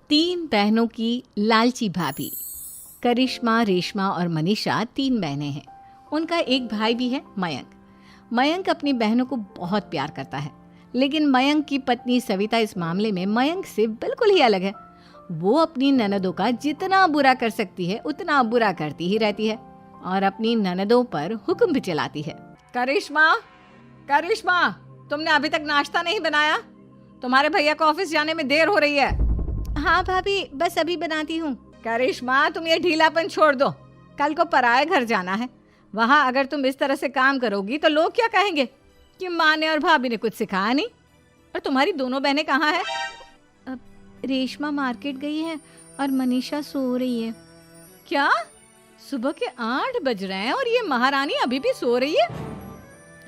तीन बहनों की लालची भाभी। करिश्मा, रेशमा और मनीषा तीन बहनें हैं। उनका एक भाई भी है, मयंक। मयंक अपनी बहनों को बहुत प्यार करता है, लेकिन मयंक की पत्नी सविता इस मामले में मयंक से बिल्कुल ही अलग है। वो अपनी ननदों का जितना बुरा कर सकती है उतना बुरा करती ही रहती है और अपनी ननदों पर हुक्म भी चलाती है। करिश्मा, करिश्मा, तुमने अभी तक नाश्ता नहीं बनाया? तुम्हारे भैया को ऑफिस जाने में देर हो रही है। हाँ भाभी, बस अभी बनाती हूँ। करिश्मा, तुम ये ढीलापन छोड़ दो। कल को पराये घर जाना है। वहाँ अगर तुम इस तरह से काम करोगी तो लोग क्या कहेंगे कि माँ ने और भाभी ने कुछ सिखाया नहीं। और तुम्हारी दोनों बहनें कहाँ हैं? अब रेशमा मार्केट गई है और मनीषा सो रही है। क्या? सुबह के 8 बज रहे हैं और ये महारानी अभी भी सो रही है?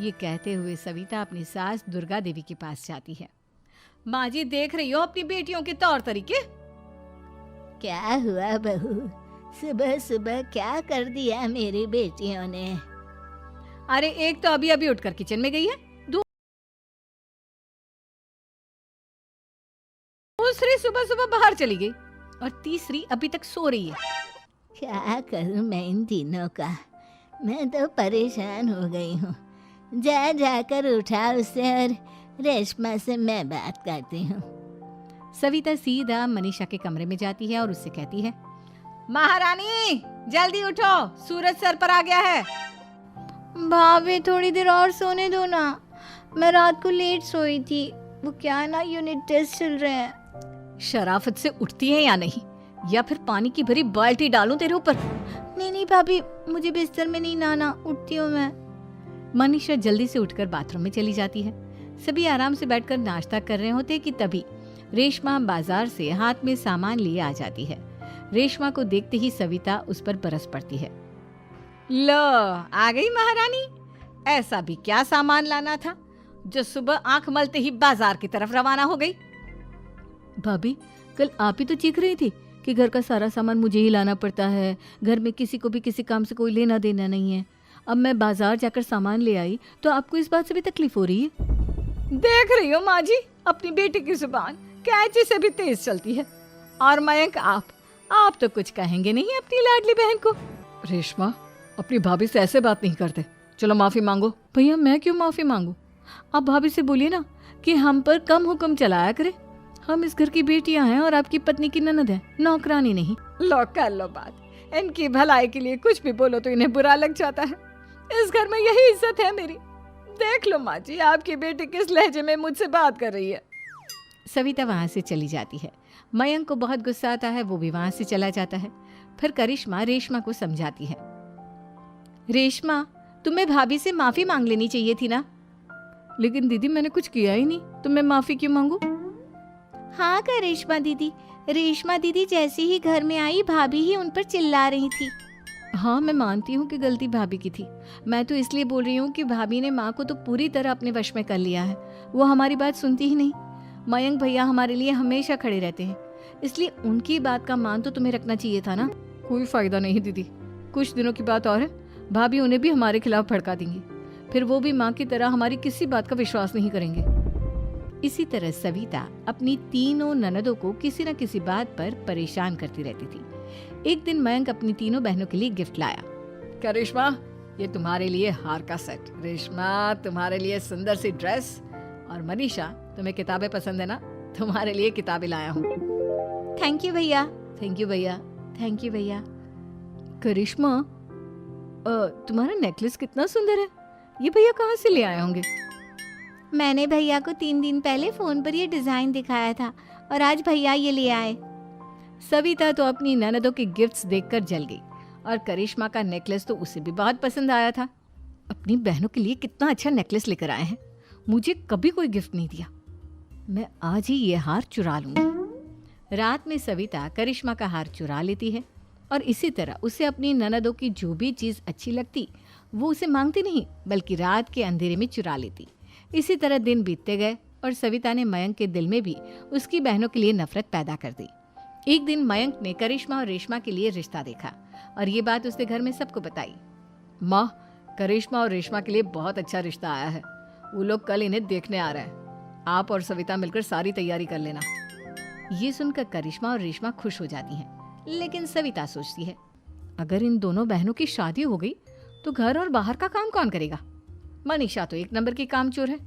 ये कहते हुए सविता अपनी सास दुर्गा देवी के पास जाती है। माँ जी, देख रही हो अपनी बेटियों के तौर तरीके? क्या हुआ बहू, सुबह सुबह क्या कर दिया मेरी बेटियों ने? अरे एक तो अभी अभी उठकर किचन में गई है, दूसरी सुबह सुबह बाहर चली गई और तीसरी अभी तक सो रही है। क्या करूं मैं इन तीनों का? मैं तो परेशान हो गई हूँ। जा जाकर उठा उसे और रेशमा से मैं बात करती हूँ। सविता सीधा मनीषा के कमरे में जाती है और उससे कहती है, महारानी जल्दी उठो, सूरज सर पर आ गया है। भाभी थोड़ी देर और सोने दो ना, मैं रात को लेट सोई थी। वो क्या ना, यूनिट टेस्ट चल रहे हैं। शराफत से उठती है या नहीं, या फिर पानी की भरी बाल्टी डालूं तेरे ऊपर? नहीं नहीं भाभी, मुझे बिस्तर में नहीं लाना, उठती हूँ मैं। मनीषा जल्दी से उठकर बाथरूम में चली जाती है। सभी आराम से बैठकर नाश्ता कर रहे होते कि तभी रेशमा बाजार से हाथ में सामान लिए आ जाती है। रेशमा को देखते ही सविता उस पर बरस पड़ती है। लो, आ गई महारानी। ऐसा भी क्या सामान लाना था जो सुबह आंख मलते ही बाजार की तरफ रवाना हो गई? भाभी, कल आप ही तो चीख रही थी कि घर का सारा सामान मुझे ही लाना पड़ता है, घर में किसी को भी किसी काम से कोई लेना देना नहीं है। अब मैं बाजार जाकर सामान ले आई तो आपको इस बात से भी तकलीफ हो रही है? देख रही हो माँ जी, अपनी बेटी की जुबान कैंची से भी तेज चलती है। और मयंक, आप तो कुछ कहेंगे नहीं अपनी लाडली बहन को। रेशमा, अपनी भाभी से ऐसे बात नहीं करते। चलो माफी मांगो। भैया, मैं क्यों माफी मांगू? आप भाभी से बोलिए ना कि हम पर कम हुक्म चलाया करे। हम इस घर की बेटियां हैं और आपकी पत्नी की ननद है, नौकरानी नहीं। लो कर लो बात। इनकी भलाई के लिए कुछ भी बोलो तो इन्हें बुरा लग जाता है। इस घर में यही इज्जत है मेरी। देख लो माँ जी, आपकी बेटी किस लहजे में मुझसे बात कर रही है। सविता वहां से चली जाती है। मयंक को बहुत गुस्सा आता है, वो भी वहां से चला जाता है। फिर करिश्मा रेशमा को समझाती है, रेशमा, तुम्हें भाभी से माफी मांग लेनी चाहिए थी ना। लेकिन दीदी, मैंने कुछ किया ही नहीं तो मैं माफी क्यों मांगू? हाँ करिश्मा दीदी, रेशमा दीदी जैसे ही घर में आई भाभी ही उन पर चिल्ला रही थी। हाँ, मैं मानती हूँ कि गलती भाभी की थी। मैं तो इसलिए बोल रही हूँ कि भाभी ने माँ को तो पूरी तरह अपने वश में कर लिया है। वो हमारी बात सुनती ही नहीं। मयंक भैया हमारे लिए हमेशा खड़े रहते हैं, इसलिए उनकी बात का मान तो तुम्हें रखना चाहिए था ना। कोई फायदा नहीं दीदी, कुछ दिनों की बात और है, भाभी उन्हें भी हमारे खिलाफ भड़का देंगी। फिर वो भी माँ की तरह हमारी किसी बात का विश्वास नहीं करेंगे। इसी तरह सविता अपनी तीनों ननदों को किसी न किसी बात पर परेशान करती रहती थी। एक दिन मयंक अपनी तीनों बहनों के लिए गिफ्ट लाया। क्या रेशमा, ये तुम्हारे लिए हार का सेट। रेशमा, तुम्हारे लिए सुंदर सी ड्रेस। और मनीषा, तुम्हें किताबें पसंद है ना, तुम्हारे लिए किताबें लाया हूँ। थैंक यू भैया। थैंक यू भैया। थैंक यू भैया। करिश्मा, तुम्हारा नेकलेस कितना सुंदर है। ये भैया कहाँ से ले आए होंगे? मैंने भैया को 3 दिन पहले फोन पर ये डिजाइन दिखाया था और आज भैया ये ले आए। सविता तो अपनी ननदों के गिफ्ट्स देखकर जल गई और करिश्मा का नेकलेस तो उसे भी बहुत पसंद आया था। अपनी बहनों के लिए कितना अच्छा नेकलेस लेकर आए हैं, मुझे कभी कोई गिफ्ट नहीं दिया। मैं आज ही ये हार चुरा लूंगी। रात में सविता करिश्मा का हार चुरा लेती है और इसी तरह उसे अपनी ननदों की जो भी चीज़ अच्छी लगती वो उसे मांगती नहीं, बल्कि रात के अंधेरे में चुरा लेती। इसी तरह दिन बीतते गए और सविता ने मयंक के दिल में भी उसकी बहनों के लिए नफरत पैदा कर दी। एक दिन मयंक ने करिश्मा और रेशमा के लिए रिश्ता देखा और ये बात उसने घर में सबको बताई। माँ, करिश्मा और रेशमा के लिए बहुत अच्छा रिश्ता आया है। वो लोग कल इन्हें देखने आ रहे हैं। आप और सविता मिलकर सारी तैयारी कर लेना। ये सुनकर करिश्मा और रेशमा खुश हो जाती हैं, लेकिन सविता सोचती है अगर इन दोनों बहनों की शादी हो गई तो घर और बाहर का काम कौन करेगा। मनीषा तो एक नंबर की कामचोर है,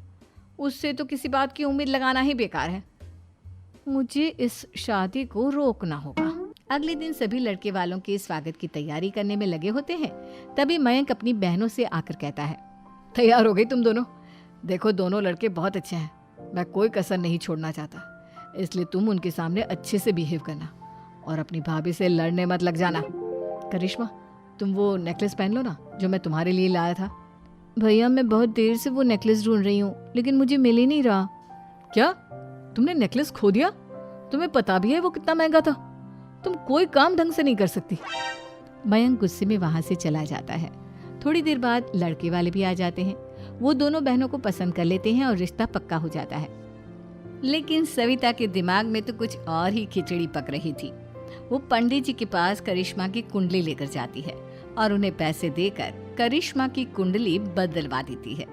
उससे तो किसी बात की उम्मीद लगाना ही बेकार है। मुझे इस शादी को रोकना होगा। अगले दिन सभी लड़के वालों के स्वागत की तैयारी करने में लगे होते हैं। तभी मयंक अपनी बहनों से आकर कहता है, तैयार हो गई तुम दोनों? देखो दोनों लड़के बहुत अच्छे हैं, मैं कोई कसर नहीं छोड़ना चाहता, इसलिए तुम उनके सामने अच्छे से बिहेव करना और अपनी भाभी से लड़ने मत लग जाना। करिश्मा, तुम वो नेकलेस पहन लो ना जो मैं तुम्हारे लिए लाया था। भैया मैं बहुत देर से वो नेकलेस ढूंढ रही हूँ, लेकिन मुझे मिल ही नहीं रहा। क्या तुमने नेकलेस खो दिया? तुम्हें पता भी है वो कितना महंगा था? तुम कोई काम ढंग से नहीं कर सकती। मयंक गुस्से में वहां से चला जाता है। थोड़ी देर बाद लड़के वाले भी आ जाते हैं। वो दोनों बहनों को पसंद कर लेते हैं और रिश्ता पक्का हो जाता है। लेकिन सविता के दिमाग में तो कुछ और ही खिचड़ी पक रही थी। वो पंडित जी के पास करिश्मा की कुंडली लेकर जाती है और उन्हें पैसे देकर करिश्मा की कुंडली बदलवा देती है।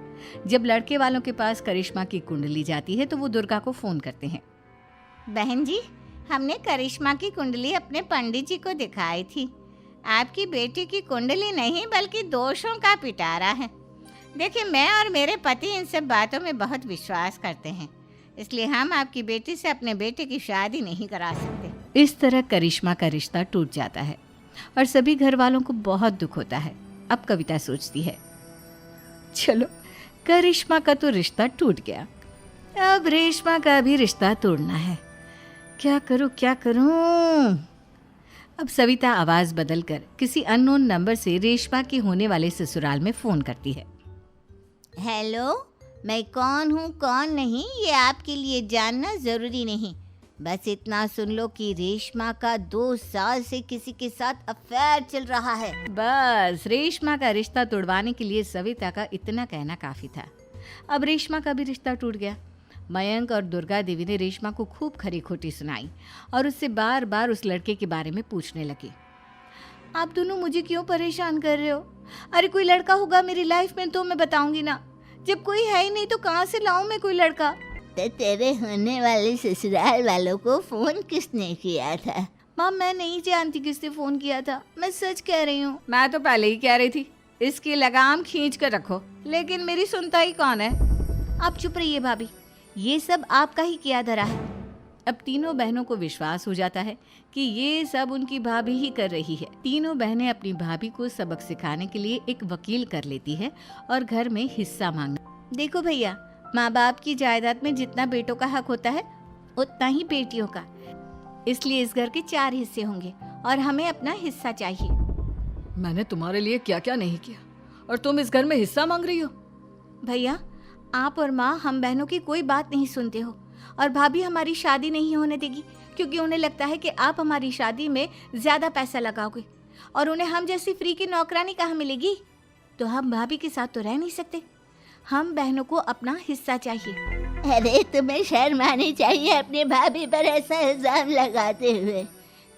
जब लड़के वालों के पास करिश्मा की कुंडली जाती है तो वो दुर्गा को फोन करते हैं। बहन जी, हमने करिश्मा की कुंडली अपने पंडित जी को दिखाई थी। आपकी बेटी की कुंडली नहीं बल्कि दोषों का पिटारा है। देखिए, मैं और मेरे पति इन सब बातों में बहुत विश्वास करते हैं, इसलिए हम आपकी बेटी से अपने बेटे की शादी नहीं करा सकते। इस तरह करिश्मा का रिश्ता टूट जाता है और सभी घर वालों को बहुत दुख होता है। अब कविता सोचती है, चलो करिश्मा का तो रिश्ता टूट गया, अब रेशमा का भी रिश्ता तोड़ना है। क्या करूं? अब सविता आवाज बदलकर किसी अननोन नंबर से रेशमा के होने वाले ससुराल में फोन करती है। हेलो, मैं कौन हूँ कौन नहीं ये आपके लिए जानना ज़रूरी नहीं। बस इतना सुन लो कि रेशमा का 2 साल से किसी के साथ अफेयर चल रहा है। बस रेशमा का रिश्ता तोड़वाने के लिए सविता का इतना कहना काफी था। अब रेशमा का भी रिश्ता टूट गया। मयंक और दुर्गा देवी ने रेशमा को खूब खरी खोटी सुनाई और उससे बार बार उस लड़के के बारे में पूछने लगी। आप दोनों मुझे क्यों परेशान कर रहे हो? अरे कोई लड़का होगा मेरी लाइफ में तो मैं बताऊंगी ना, जब कोई है ही नहीं तो कहाँ से लाऊं मैं कोई लड़का? तो तेरे होने वाले ससुराल वालों को फोन किसने किया था? माँ मैं नहीं जानती किसने फोन किया था, मैं सच कह रही हूँ। मैं तो पहले ही कह रही थी इसकी लगाम खींच कर रखो, लेकिन मेरी सुनता ही कौन है। आप चुप रहिए भाभी, ये सब आपका ही किया धरा है। अब तीनों बहनों को विश्वास हो जाता है कि ये सब उनकी भाभी ही कर रही है। तीनों बहनें अपनी भाभी को सबक सिखाने के लिए एक वकील कर लेती है और घर में हिस्सा मांगना। देखो भैया, माँ बाप की जायदाद में जितना बेटों का हक होता है उतना ही बेटियों का, इसलिए इस घर के 4 हिस्से होंगे और हमें अपना हिस्सा चाहिए। मैंने तुम्हारे लिए क्या क्या नहीं किया और तुम इस घर में हिस्सा मांग रही हो? भैया, आप और माँ हम बहनों की कोई बात नहीं सुनते हो और भाभी हमारी शादी नहीं होने देगी क्योंकि उन्हें लगता है कि आप हमारी शादी में ज्यादा पैसा लगाओगे और उन्हें हम जैसी फ्री की नौकरानी कहाँ मिलेगी। तो हम भाभी के साथ तो रह नहीं सकते, हम बहनों को अपना हिस्सा चाहिए। अरे तुम्हें शर्म आनी चाहिए अपने भाभी पर ऐसा इल्जाम लगाते हुए।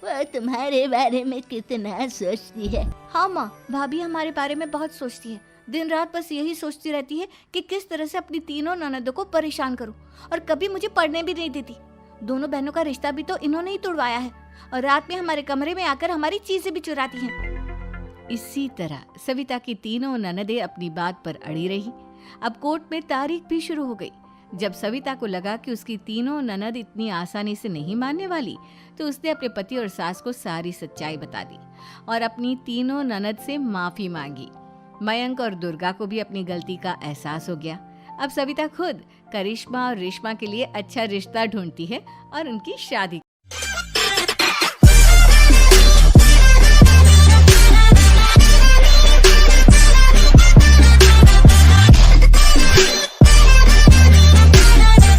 वो तुम्हारे बारे में कितना सोचती है। हाँ माँ, भाभी हमारे बारे में बहुत सोचती है। दिन रात बस यही सोचती रहती है कि किस तरह से अपनी तीनों ननदों को परेशान करूं और कभी मुझे पढ़ने भी नहीं देती। दोनों बहनों का रिश्ता भी तो इन्होंने ही तोड़वाया है और रात में हमारे कमरे में आकर हमारी चीजें भी चुराती हैं। इसी तरह सविता की तीनों ननदें अपनी बात पर अड़ी रही। अब कोर्ट में तारीख भी शुरू हो गई। जब सविता को लगा कि उसकी तीनों ननद इतनी आसानी से नहीं मानने वाली, तो उसने अपने पति और सास को सारी सच्चाई बता दी और अपनी तीनों ननद से माफी मांगी। मयंक और दुर्गा को भी अपनी गलती का एहसास हो गया। अब सविता खुद करिश्मा और रेशमा के लिए अच्छा रिश्ता ढूंढती है और उनकी शादी